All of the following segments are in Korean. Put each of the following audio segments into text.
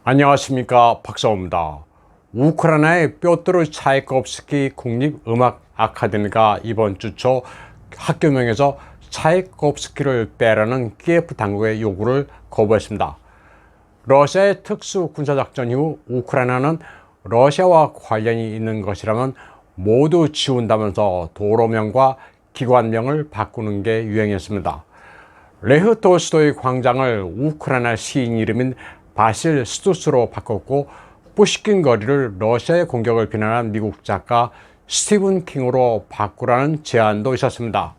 안녕하십니까, 박사호입니다. 우크라이나의 뾰트르 차이콥스키 국립음악 아카데미가 이번 주 초 학교명에서 차이콥스키를 빼라는 키예프 당국의 요구를 거부했습니다. 러시아의 특수 군사작전 이후 우크라이나는 러시아와 관련이 있는 것이라면 모두 지운다면서 도로명과 기관명을 바꾸는 게 유행이었습니다. 레흐 톨스토이 광장을 우크라이나 시인 이름인 바실 스투스로 바꿨고, 뿌시킨 거리를 러시아의 공격을 비난한 미국 작가 스티븐 킹으로 바꾸라는 제안도 있었습니다.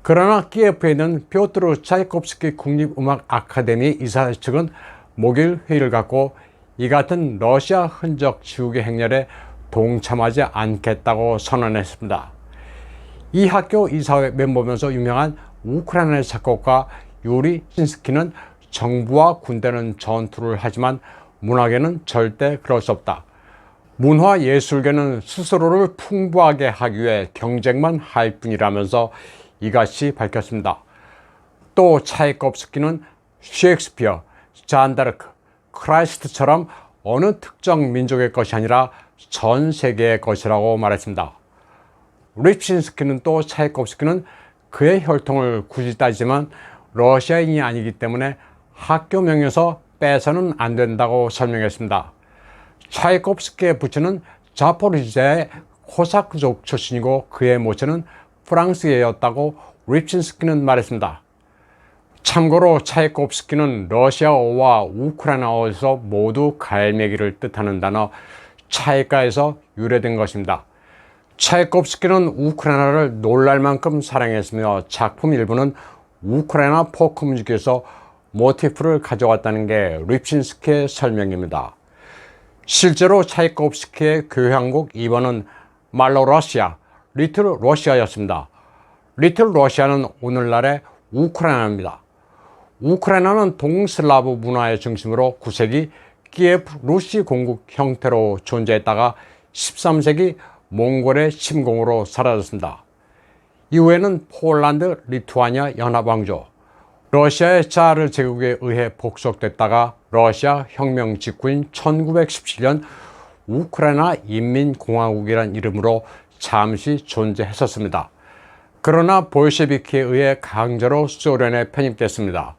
그러나 키예프에 있는 뾰트르 차이콥스키 국립음악 아카데미 이사 측은 목요일 회의를 갖고 이 같은 러시아 흔적 지우개 행렬에 동참하지 않겠다고 선언했습니다. 이 학교 이사회 멤버면서 유명한 우크라이나의 작곡가 유리 신스키는 정부와 군대는 전투를 하지만 문학에는 절대 그럴 수 없다. 문화예술계는 스스로를 풍부하게 하기 위해 경쟁만 할 뿐이라면서 이같이 밝혔습니다. 또 차이콥스키는 셰익스피어, 잔다르크, 크라이스트처럼 어느 특정 민족의 것이 아니라 전 세계의 것이라고 말했습니다. 립신스키는 또 차이콥스키는 그의 혈통을 굳이 따지지만 러시아인이 아니기 때문에 학교명에서 빼서는 안 된다고 설명했습니다. 차이콥스키의 부친은 자포리지아의 코사크족 출신이고 그의 모친은 프랑스계였다고 립신스키는 말했습니다. 참고로 차이콥스키는 러시아어와 우크라이나어에서 모두 갈매기를 뜻하는 단어 차이카에서 유래된 것입니다. 차이콥스키는 우크라이나를 놀랄 만큼 사랑했으며 작품 일부는 우크라이나 포크 뮤직에서 모티프를 가져왔다는 게 립신스키의 설명입니다. 실제로 차이콥스키의 교향곡 2번은 말로러시아, 리틀 러시아였습니다. 리틀 러시아는 오늘날의 우크라이나입니다. 우크라이나는 동슬라브 문화의 중심으로 9세기 키예프 루시 공국 형태로 존재했다가 13세기 몽골의 침공으로 사라졌습니다. 이후에는 폴란드, 리투아니아 연합왕조, 러시아의 자르 제국에 의해 복속됐다가 러시아 혁명 직후인 1917년 우크라이나 인민공화국이란 이름으로 잠시 존재했었습니다. 그러나 볼셰비키에 의해 강제로 소련에 편입됐습니다.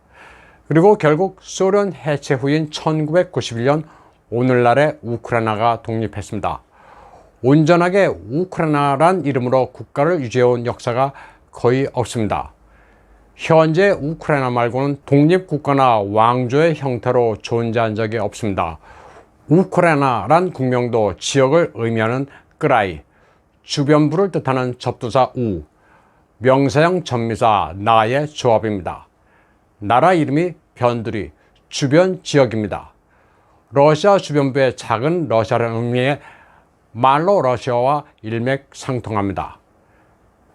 그리고 결국 소련 해체 후인 1991년 오늘날의 우크라이나가 독립했습니다. 온전하게 우크라이나란 이름으로 국가를 유지해온 역사가 거의 없습니다. 현재 우크라이나 말고는 독립국가나 왕조의 형태로 존재한 적이 없습니다. 우크라이나란 국명도 지역을 의미하는 끄라이, 주변부를 뜻하는 접두사 우, 명사형 전미사 나의 조합입니다. 나라 이름이 변두리, 주변 지역입니다. 러시아 주변부의 작은 러시아라는 의미의 말로 러시아와 일맥상통합니다.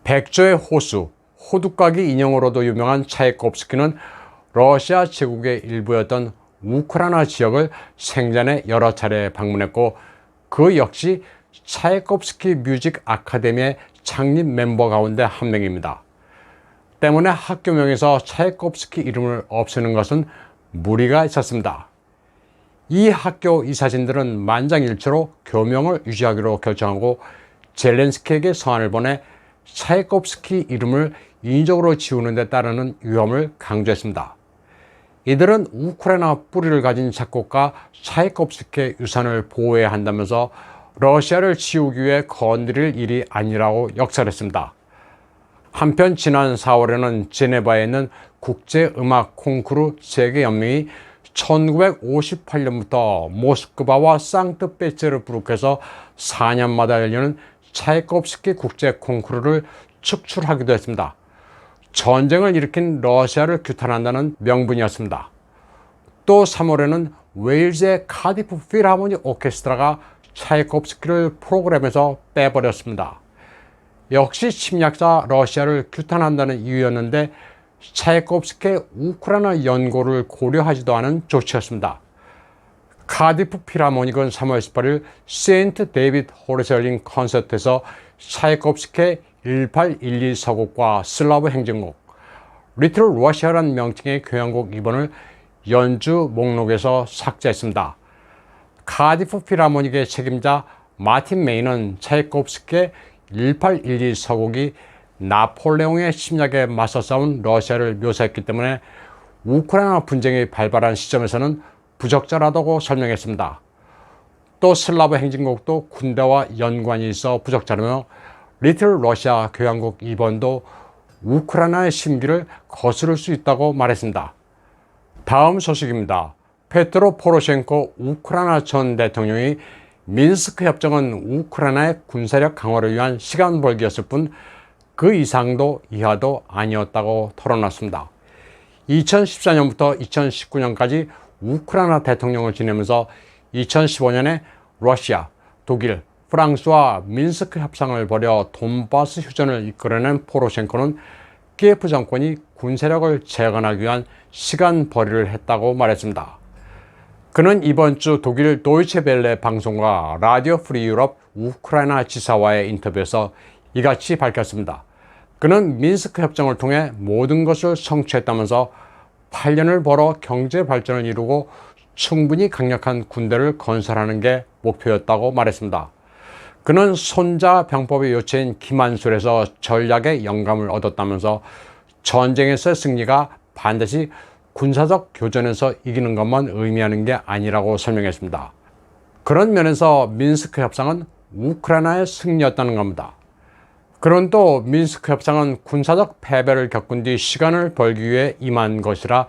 백조의 호수, 호두까기 인형으로도 유명한 차이콥스키는 러시아 제국의 일부였던 우크라이나 지역을 생전에 여러 차례 방문했고 그 역시 차이콥스키 뮤직 아카데미의 창립 멤버 가운데 한 명입니다. 때문에 학교명에서 차이콥스키 이름을 없애는 것은 무리가 있었습니다. 이 학교 이사진들은 만장일치로 교명을 유지하기로 결정하고 젤렌스키에게 서한을 보내 차이콥스키 이름을 인위적으로 지우는 데 따르는 위험을 강조했습니다. 이들은 우크라이나 뿌리를 가진 작곡가 차이콥스키의 유산을 보호해야 한다면서 러시아를 지우기 위해 건드릴 일이 아니라고 역설했습니다. 한편 지난 4월에는 제네바에 있는 국제음악 콩쿠르 세계연맹이 1958년부터 모스크바와 상트페테르부르크에서 4년마다 열리는 차이콥스키 국제 콩쿠르를 축출하기도 했습니다. 전쟁을 일으킨 러시아를 규탄한다는 명분이었습니다. 또 3월에는 웨일즈의 카디프 필하모니 오케스트라가 차이콥스키를 프로그램에서 빼버렸습니다. 역시 침략자 러시아를 규탄한다는 이유였는데 차이콥스키의 우크라이나 연고를 고려하지도 않은 조치였습니다. 카디프 필하모닉은 3월 18일 세인트 데이비드 호르셀링 콘서트에서 차이콥스키의 1812 서곡과 슬라브 행진곡, 리틀 러시아라는 명칭의 교향곡 2번을 연주 목록에서 삭제했습니다. 카디프 필하모닉의 책임자 마틴 메이는 차이콥스키의 1812 서곡이 나폴레옹의 침략에 맞서 싸운 러시아를 묘사했기 때문에 우크라이나 분쟁이 발발한 시점에서는 부적절하다고 설명했습니다. 또 슬라브 행진곡도 군대와 연관이 있어 부적절하며 리틀 러시아 교향곡 2번도 우크라이나의 심기를 거스를 수 있다고 말했습니다. 다음 소식입니다. 페트로 포로셴코 우크라이나 전 대통령이 민스크 협정은 우크라이나의 군사력 강화를 위한 시간 벌기였을 뿐 그 이상도 이하도 아니었다고 털어놨습니다. 2014년부터 2019년까지 우크라이나 대통령을 지내면서 2015년에 러시아, 독일, 프랑스와 민스크 협상을 벌여 돈바스 휴전을 이끌어낸 포로셴코는 키예프 정권이 군세력을 재건하기 위한 시간 벌이를 했다고 말했습니다. 그는 이번 주 독일 도이체벨레 방송과 라디오 프리 유럽 우크라이나 지사와의 인터뷰에서 이같이 밝혔습니다. 그는 민스크 협정을 통해 모든 것을 성취했다면서 8년을 벌어 경제 발전을 이루고 충분히 강력한 군대를 건설하는 게 목표였다고 말했습니다. 그는 손자 병법의 요체인 김한술에서 전략의 영감을 얻었다면서 전쟁에서의 승리가 반드시 군사적 교전에서 이기는 것만 의미하는 게 아니라고 설명했습니다. 그런 면에서 민스크 협상은 우크라이나의 승리였다는 겁니다. 그런 또 민스크 협상은 군사적 패배를 겪은 뒤 시간을 벌기 위해 임한 것이라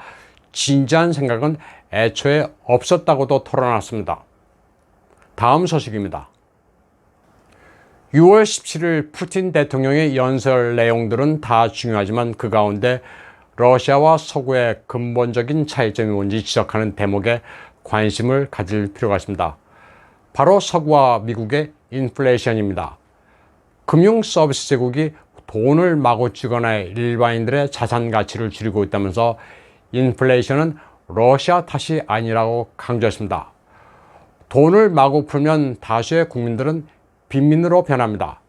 진지한 생각은 애초에 없었다고도 털어놨습니다. 다음 소식입니다. 6월 17일 푸틴 대통령의 연설 내용들은 다 중요하지만 그 가운데 러시아와 서구의 근본적인 차이점이 뭔지 지적하는 대목에 관심을 가질 필요가 있습니다. 바로 서구와 미국의 인플레이션입니다. 금융 서비스 제국이 돈을 마구 쥐거나 일반인들의 자산 가치를 줄이고 있다면서 인플레이션은 러시아 탓이 아니라고 강조했습니다. 돈을 마구 풀면 다수의 국민들은 빈민으로 변합니다.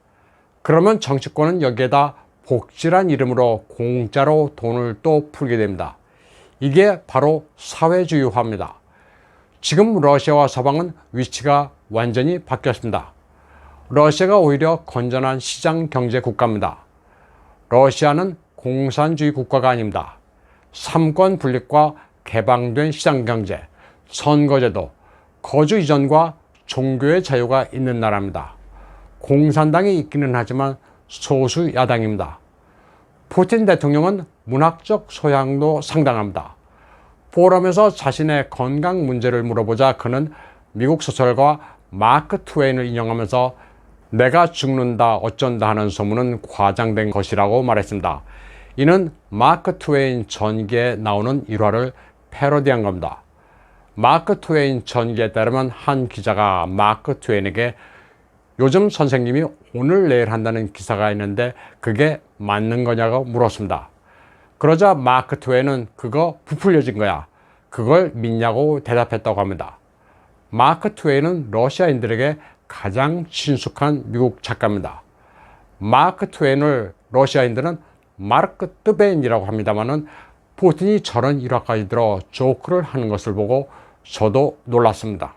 그러면 정치권은 여기에다 복지란 이름으로 공짜로 돈을 또 풀게 됩니다. 이게 바로 사회주의화입니다. 지금 러시아와 서방은 위치가 완전히 바뀌었습니다. 러시아가 오히려 건전한 시장 경제 국가입니다. 러시아는 공산주의 국가가 아닙니다. 삼권 분립과 개방된 시장 경제, 선거제도, 거주 이전과 종교의 자유가 있는 나라입니다. 공산당이 있기는 하지만 소수 야당입니다. 푸틴 대통령은 문학적 소양도 상당합니다. 포럼에서 자신의 건강 문제를 물어보자 그는 미국 소설가 마크 트웨인을 인용하면서 내가 죽는다 어쩐다 하는 소문은 과장된 것이라고 말했습니다. 이는 마크 트웨인 전기에 나오는 일화를 패러디한 겁니다. 마크 트웨인 전기에 따르면 한 기자가 마크 트웨인에게 요즘 선생님이 오늘 내일 한다는 기사가 있는데 그게 맞는 거냐고 물었습니다. 그러자 마크 트웨인은 그거 부풀려진 거야. 그걸 믿냐고 대답했다고 합니다. 마크 트웨인은 러시아인들에게 가장 친숙한 미국 작가입니다. 마크 트웨인을 러시아인들은 마르크 뜨베인이라고 합니다만은 푸틴이 저런 일화까지 들어 조크를 하는 것을 보고 저도 놀랐습니다.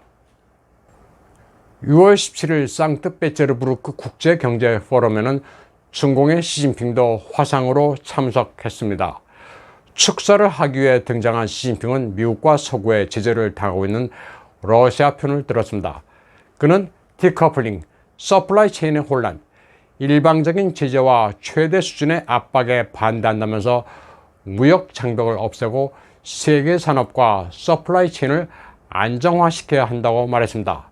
6월 17일 상트페테르부르크 국제경제포럼에는 중공의 시진핑도 화상으로 참석했습니다. 축사를 하기 위해 등장한 시진핑은 미국과 서구의 제재를 당하고 있는 러시아 편을 들었습니다. 그는 디커플링, 서플라이 체인의 혼란, 일방적인 제재와 최대 수준의 압박에 반대한다면서 무역 장벽을 없애고 세계 산업과 서플라이 체인을 안정화시켜야 한다고 말했습니다.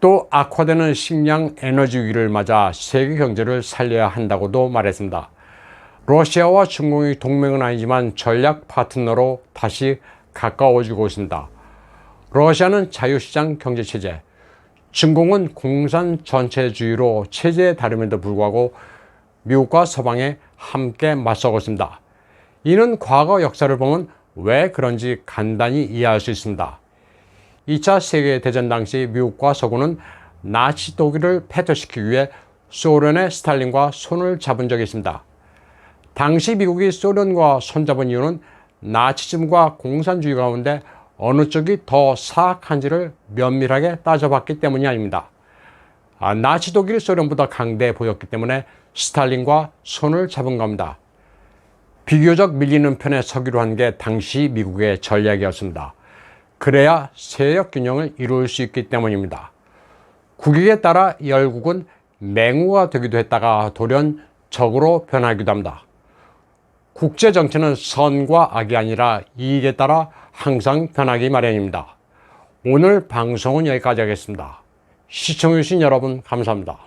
또 악화되는 식량 에너지 위기를 맞아 세계 경제를 살려야 한다고도 말했습니다. 러시아와 중공이 동맹은 아니지만 전략 파트너로 다시 가까워지고 있습니다. 러시아는 자유시장 경제체제, 중공은 공산 전체주의로 체제에 다름에도 불구하고 미국과 서방에 함께 맞서고 있습니다. 이는 과거 역사를 보면 왜 그런지 간단히 이해할 수 있습니다. 2차 세계대전 당시 미국과 서구는 나치 독일을 패퇴시키기 위해 소련의 스탈린과 손을 잡은 적이 있습니다. 당시 미국이 소련과 손잡은 이유는 나치즘과 공산주의 가운데 어느 쪽이 더 사악한지를 면밀하게 따져봤기 때문이 아닙니다. 나치 독일이 소련보다 강대해 보였기 때문에 스탈린과 손을 잡은 겁니다. 비교적 밀리는 편에 서기로 한 게 당시 미국의 전략이었습니다. 그래야 세력 균형을 이룰 수 있기 때문입니다. 국익에 따라 열국은 맹우가 되기도 했다가 돌연 적으로 변하기도 합니다. 국제 정치는 선과 악이 아니라 이익에 따라 항상 변하기 마련입니다. 오늘 방송은 여기까지 하겠습니다. 시청해주신 여러분 감사합니다.